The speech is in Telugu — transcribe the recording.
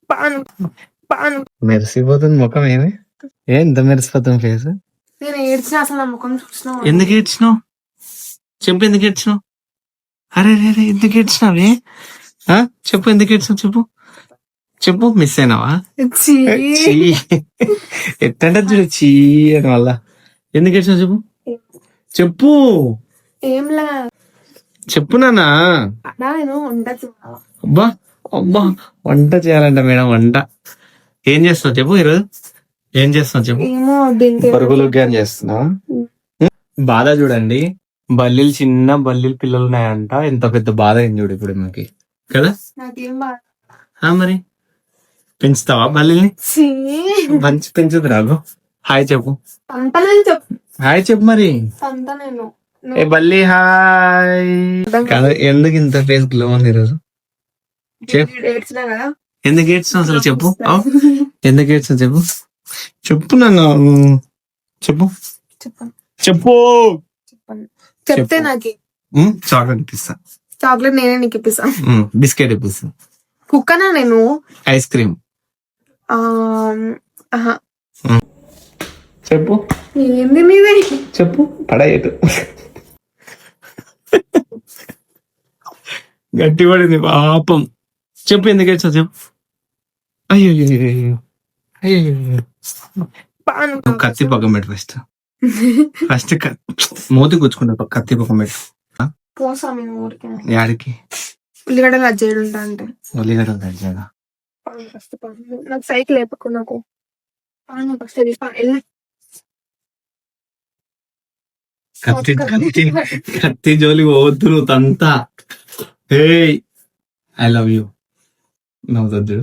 పాను పాను మెరిసిపోతుంది ముఖం. ఏమి ఎంత మెరిసిపోతుంది ఫేస్? నేను ఏడ్చిన అసలు నా ముఖం చూసిన ఎందుకు ఏడ్చినావు చెప్పు, ఎందుకు ఏడ్చినావు? అరే రే రే ఎందుకు ఏడ్చినావే? చెప్పు ఎందుకు ఏడ్చినావు చెప్పు చెప్పు. మిస్ అయినావా? ఎట్టంటే చూడు చీ అని వల్ల. ఎందుకు ఏడ్చినావు చెప్పు చెప్పు ఏంలా చెప్పు నాన్న. నేను వంట అబ్బా అబ్బా వంట చేయాలంట మేడం. వంట ఏం చేస్తున్నావు చెప్పు ఈరోజు? ఏం చేస్తున్నావు చెప్పు? ఏమో పరుగులు గాని చేస్తున్నావా? బాధ చూడండి, బల్లీలు చిన్న బల్లీలు పిల్లలు ఉన్నాయంట. ఎంత పెద్ద బాధ అయింది చూడు ఇప్పుడు మనకి కదా. నాకేం బాధ మరి పెంచుతావా బల్లీల్ని? మంచి పెంచుదు రాగు. హాయ్ చెప్పు. హాయ్ చెప్పు మరి. ఏ బల్లి హాయ్. కదా ఎందుకు ఇంత ఫేస్ గ్లో ఉంది ఈరోజు? ఎందుకు ఏడ్చినావు అసలు చెప్పు. ఎందుకు ఏడ్చినావు చెప్పు చెప్పు నన్ను చెప్పు చెప్పు. చెప్తే నాకు చాక్లెట్ ఇప్పిస్తా. చాక్లెట్ నేనే నీకు ఇప్పిస్తా. బిస్కెట్ ఇప్పిస్తా. కుక్కనా నేను? ఐస్ క్రీమ్ చెప్పు. ఏంది మీదే చెప్పు. పడేయదు గట్టి పడింది పాపం. చెప్పు ఎందుకు ఏడ్చావు చెప్పు. అయ్యో అయ్యో కత్తి పక్కన పెట్టు. ఫస్ట్ మూతి కూర్చుకుంటా. కత్తి పక్కన పెట్టు. యాడికి? ఉల్లిగడ్డలు అజ్జేడు ఉంటా అంటే ఉల్లిగడ్డలు తెచ్చాడా? నాకు సైకిల్ లేపకు. నాకు కత్తి జోలి పోవద్దు నువ్వు తంతా. హే ఐ లవ్ యూ నవ్వుతుంది.